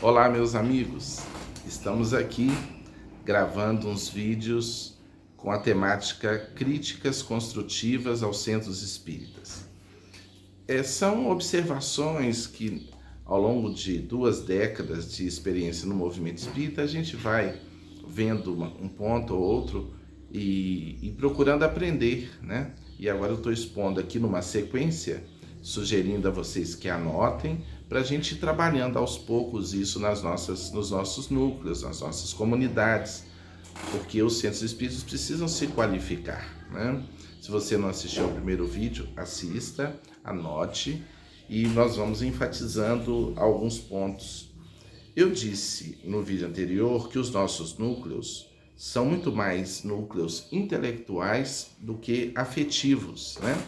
Olá, meus amigos. Estamos aqui gravando uns vídeos com a temática Críticas Construtivas aos Centros Espíritas. São observações que, ao longo de 2 décadas de experiência no movimento espírita, a gente vai vendo um ponto ou outro e procurando aprender, né? E agora eu estou expondo aqui numa sequência, sugerindo a vocês que anotem, para a gente ir trabalhando aos poucos isso nos nossos núcleos, nas nossas comunidades, porque os centros espíritas precisam se qualificar, né? Se você não assistiu ao primeiro vídeo, assista, anote e nós vamos enfatizando alguns pontos. Eu disse no vídeo anterior que os nossos núcleos são muito mais núcleos intelectuais do que afetivos, né?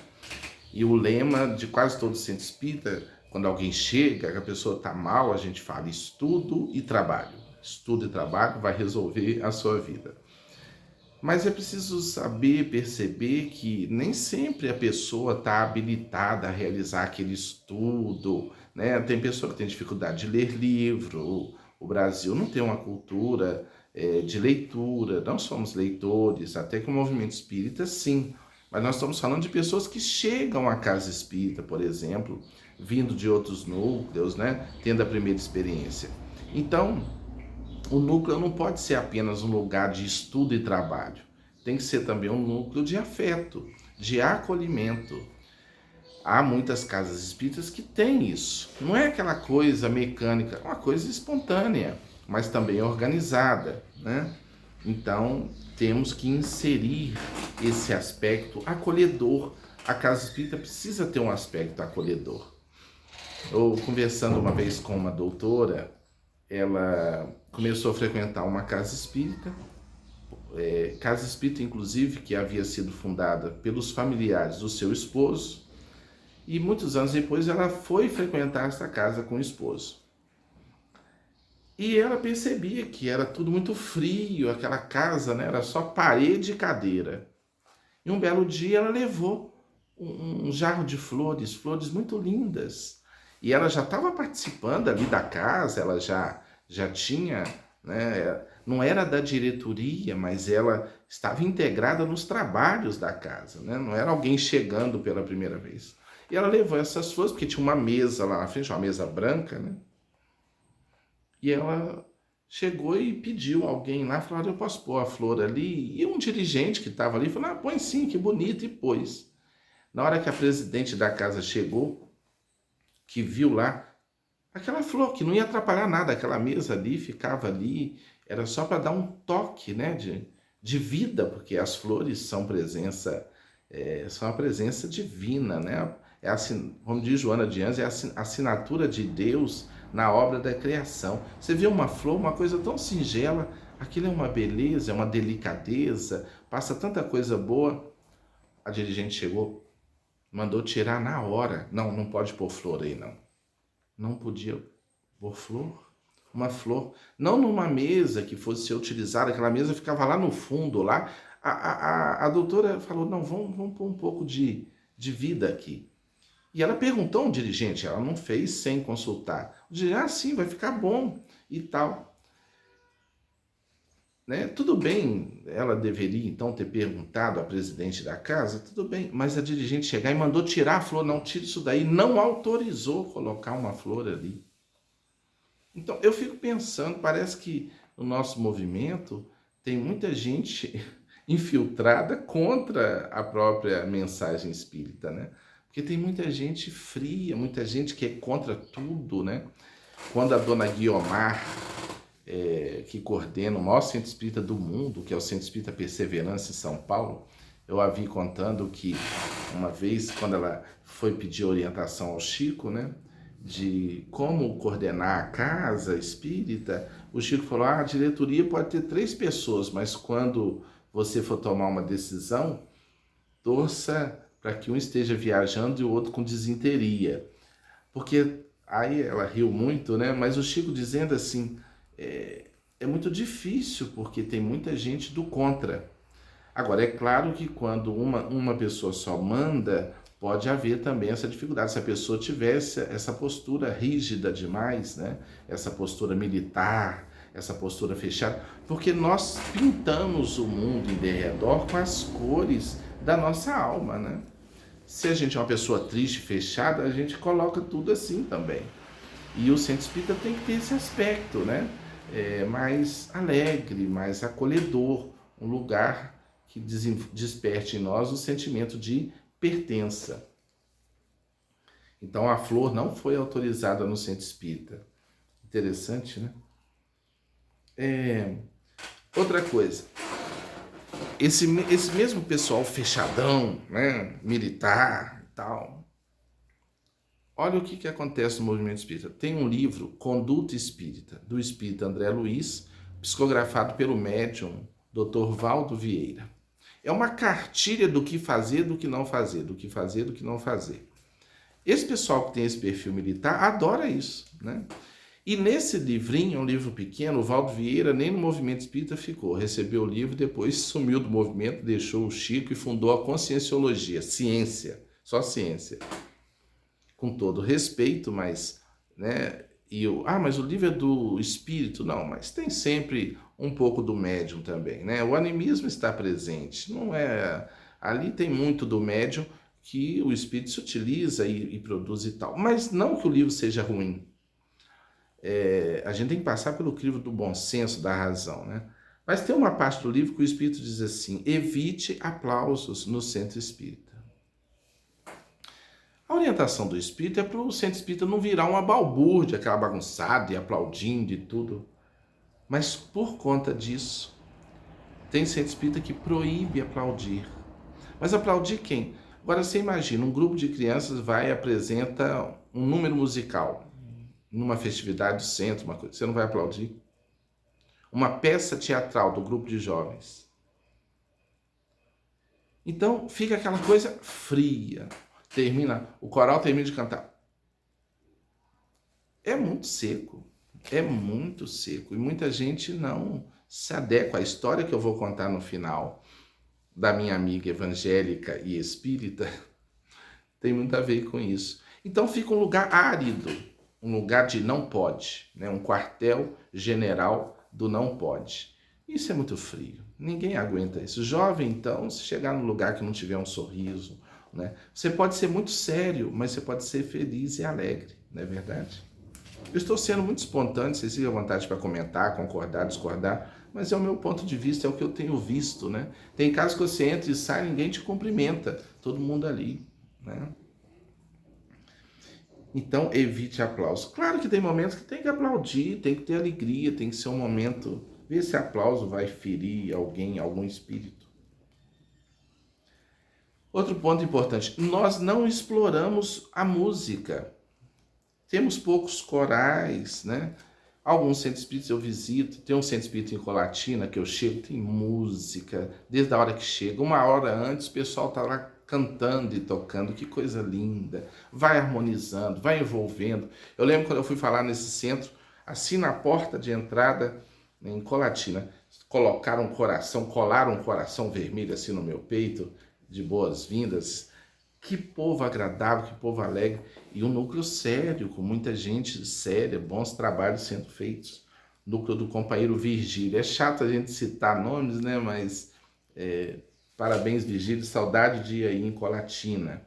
E o lema de quase todo centro espírita, quando alguém chega, que a pessoa está mal, a gente fala estudo e trabalho. Estudo e trabalho vai resolver a sua vida. Mas é preciso saber, perceber que nem sempre a pessoa está habilitada a realizar aquele estudo, né? Tem pessoa que tem dificuldade de ler livro. O Brasil não tem uma cultura de leitura, não somos leitores, até que o movimento espírita sim. Mas nós estamos falando de pessoas que chegam à casa espírita, por exemplo, vindo de outros núcleos, né? Tendo a primeira experiência. Então, o núcleo não pode ser apenas um lugar de estudo e trabalho. Tem que ser também um núcleo de afeto, de acolhimento. Há muitas casas espíritas que têm isso. Não é aquela coisa mecânica, é uma coisa espontânea, mas também organizada, né? Então, temos que inserir esse aspecto acolhedor. A casa espírita precisa ter um aspecto acolhedor. Eu, conversando uma vez com uma doutora, ela começou a frequentar uma casa espírita, casa espírita inclusive que havia sido fundada pelos familiares do seu esposo, e muitos anos depois ela foi frequentar essa casa com o esposo. E ela percebia que era tudo muito frio, aquela casa, né, era só parede e cadeira. E um belo dia ela levou um jarro de flores, flores muito lindas. E ela já estava participando ali da casa, ela já tinha, né, não era da diretoria, mas ela estava integrada nos trabalhos da casa, né, não era alguém chegando pela primeira vez. E ela levou essas flores, porque tinha uma mesa lá na frente, uma mesa branca, né? E ela chegou e pediu alguém lá, falou, eu posso pôr a flor ali? E um dirigente que estava ali falou, põe sim, que bonito, e pôs. Na hora que a presidente da casa chegou, que viu lá aquela flor, que não ia atrapalhar nada, aquela mesa ali ficava ali, era só para dar um toque, né, de vida, porque as flores são são a presença divina, né? Como diz Joana de Anjos, é a assinatura de Deus na obra da criação. Você vê uma flor, uma coisa tão singela, aquilo é uma beleza, é uma delicadeza, passa tanta coisa boa. A dirigente chegou, mandou tirar na hora. Não, não pode pôr flor aí, não. Não podia pôr flor? Uma flor, não numa mesa que fosse ser utilizada, aquela mesa ficava lá no fundo, lá. A doutora falou, não, vamos pôr um pouco de vida aqui. E ela perguntou ao dirigente, ela não fez sem consultar. O dirigente, sim, vai ficar bom e tal. Né? Tudo bem, ela deveria então ter perguntado à presidente da casa, tudo bem, mas a dirigente chegar e mandou tirar a flor, não, tira isso daí, não autorizou colocar uma flor ali. Então, eu fico pensando, parece que no nosso movimento tem muita gente infiltrada contra a própria mensagem espírita, né? Porque tem muita gente fria, muita gente que é contra tudo, né? Quando a dona Guiomar, que coordena o maior centro espírita do mundo, que é o Centro Espírita Perseverança em São Paulo, eu a vi contando que uma vez, quando ela foi pedir orientação ao Chico, né? De como coordenar a casa espírita, o Chico falou, a diretoria pode ter 3 pessoas, mas quando você for tomar uma decisão, torça para que um esteja viajando e o outro com desinteria. Porque aí ela riu muito, né? Mas o Chico dizendo assim, é muito difícil porque tem muita gente do contra. Agora, é claro que quando uma pessoa só manda, pode haver também essa dificuldade. Se a pessoa tivesse essa postura rígida demais, né? Essa postura militar, essa postura fechada, porque nós pintamos o mundo em derredor com as cores da nossa alma, né? Se a gente é uma pessoa triste, fechada, a gente coloca tudo assim também. E o centro espírita tem que ter esse aspecto, né? Mais alegre, mais acolhedor, um lugar que desperte em nós o sentimento de pertença. Então a flor não foi autorizada no centro espírita. Interessante, né? Outra coisa, esse mesmo pessoal fechadão, né, militar e tal, olha o que acontece no movimento espírita. Tem um livro, Conduta Espírita, do espírita André Luiz, psicografado pelo médium Dr. Valdo Vieira. É uma cartilha do que fazer, do que não fazer, do que fazer, do que não fazer. Esse pessoal que tem esse perfil militar adora isso, né? E nesse livrinho, um livro pequeno, o Valdo Vieira nem no movimento espírita ficou. Recebeu o livro, depois sumiu do movimento, deixou o Chico e fundou a Conscienciologia, ciência, só ciência. Com todo respeito, mas, né? Mas o livro é do espírito? Não, mas tem sempre um pouco do médium também, né? O animismo está presente, não é... Ali tem muito do médium que o espírito se utiliza e produz e tal. Mas não que o livro seja ruim. A gente tem que passar pelo crivo do bom senso, da razão, né? Mas tem uma parte do livro que o espírito diz assim: evite aplausos no centro espírita. A orientação do espírito é para o centro espírita não virar uma balbúrdia, aquela bagunçada e aplaudindo e tudo. Mas por conta disso, tem centro espírita que proíbe aplaudir. Mas aplaudir quem? Agora você imagina, um grupo de crianças vai e apresenta um número musical numa festividade do centro, uma coisa, você não vai aplaudir? Uma peça teatral do grupo de jovens. Então fica aquela coisa fria. O coral termina de cantar. É muito seco. É muito seco. E muita gente não se adequa. A história que eu vou contar no final da minha amiga evangélica e espírita tem muito a ver com isso. Então fica um lugar árido, um lugar de não pode, né? Um quartel general do não pode. Isso é muito frio, ninguém aguenta isso. Jovem, então, se chegar num lugar que não tiver um sorriso, né? Você pode ser muito sério, mas você pode ser feliz e alegre, não é verdade? Eu estou sendo muito espontâneo, vocês fiquem à vontade para comentar, concordar, discordar, mas é o meu ponto de vista, é o que eu tenho visto, né? Tem casos que você entra e sai, ninguém te cumprimenta, todo mundo ali, né? Então, evite aplauso. Claro que tem momentos que tem que aplaudir, tem que ter alegria, tem que ser um momento... Ver se aplauso vai ferir alguém, algum espírito. Outro ponto importante, nós não exploramos a música. Temos poucos corais, né? Alguns centros espíritas eu visito, tem um centro espírita em Colatina que eu chego, tem música, desde a hora que chega. Uma hora antes o pessoal está lá cantando e tocando, que coisa linda. Vai harmonizando, vai envolvendo. Eu lembro quando eu fui falar nesse centro, assim na porta de entrada, em Colatina, colaram um coração vermelho assim no meu peito, de boas-vindas. Que povo agradável, que povo alegre. E um núcleo sério, com muita gente séria, bons trabalhos sendo feitos. Núcleo do companheiro Virgílio. É chato a gente citar nomes, né? Mas parabéns, Virgílio. Saudade de ir aí em Colatina.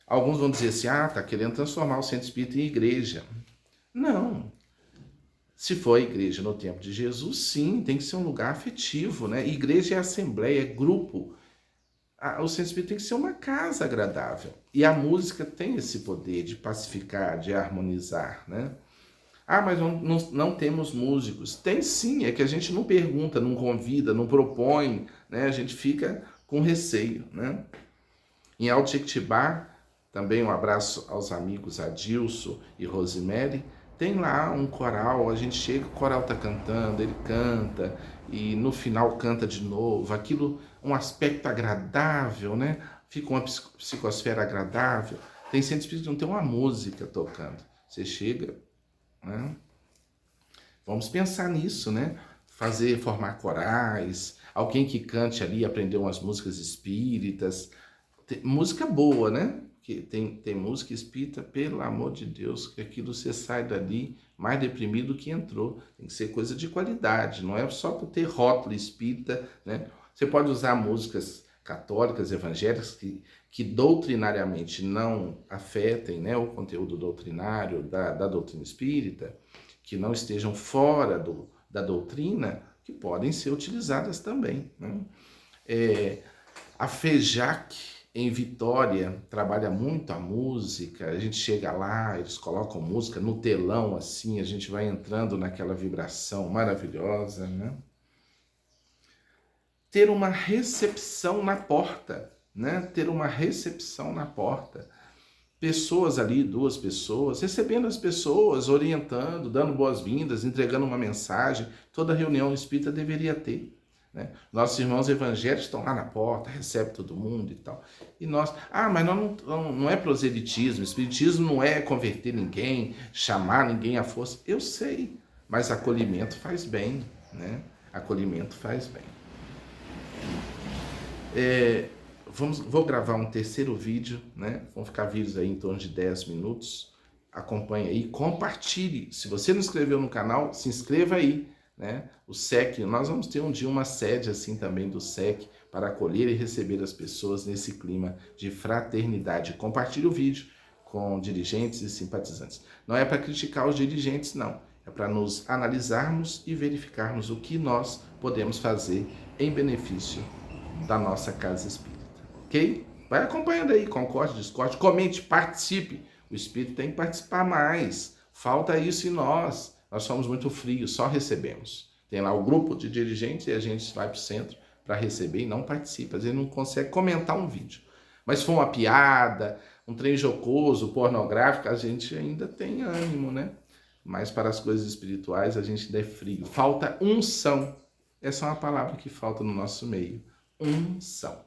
Alguns vão dizer assim, tá querendo transformar o centro espírita em igreja. Não. Se for a igreja no tempo de Jesus, sim, tem que ser um lugar afetivo, né? Igreja é assembleia, é grupo. O centro espírita tem que ser uma casa agradável. E a música tem esse poder de pacificar, de harmonizar, né? Mas não temos músicos. Tem sim, é que a gente não pergunta, não convida, não propõe, né? A gente fica com receio, né? Em Alto Jequitibá, também um abraço aos amigos Adilson e Rosemary, tem lá um coral, a gente chega, o coral tá cantando, ele canta, e no final canta de novo, aquilo, um aspecto agradável, né? Fica uma psicosfera agradável. Tem centro espírita que não tem uma música tocando. Você chega, né? Vamos pensar nisso, né? Formar corais, alguém que cante ali, aprender umas músicas espíritas, música boa, né? Que tem música espírita, pelo amor de Deus, que aquilo você sai dali mais deprimido que entrou. Tem que ser coisa de qualidade, não é só por ter rótulo espírita, né? Você pode usar músicas católicas, evangélicas, que doutrinariamente não afetem, né, o conteúdo doutrinário da doutrina espírita, que não estejam fora da doutrina, que podem ser utilizadas também, né? A FEJAC, em Vitória, trabalha muito a música. A gente chega lá, eles colocam música no telão, assim, a gente vai entrando naquela vibração maravilhosa, né? Ter uma recepção na porta, né? Ter uma recepção na porta. Pessoas ali, 2 pessoas, recebendo as pessoas, orientando, dando boas-vindas, entregando uma mensagem. Toda reunião espírita deveria ter, né? Nossos irmãos evangélicos estão lá na porta, recebem todo mundo e tal. E nós, mas não é proselitismo, espiritismo não é converter ninguém, chamar ninguém à força. Eu sei, mas acolhimento faz bem, né? Acolhimento faz bem. Vou gravar um terceiro vídeo, né? Vão ficar vídeos aí em torno de 10 minutos. Acompanhe aí, compartilhe. Se você não se inscreveu no canal, se inscreva aí, né? O SEC, nós vamos ter um dia uma sede assim também do SEC para acolher e receber as pessoas nesse clima de fraternidade. Compartilhe o vídeo com dirigentes e simpatizantes. Não é para criticar os dirigentes, não. É para nos analisarmos e verificarmos o que nós podemos fazer em benefício da nossa casa espírita, ok? Vai acompanhando aí, concorde, discorde, comente, participe. O espírito tem que participar mais. Falta isso em nós. Nós somos muito frios, só recebemos. Tem lá o grupo de dirigentes e a gente vai para o centro para receber e não participa. Às vezes não consegue comentar um vídeo. Mas se for uma piada, um trem jocoso, pornográfico, a gente ainda tem ânimo, né? Mas para as coisas espirituais a gente ainda é frio. Falta unção. Essa é uma palavra que falta no nosso meio. Unção.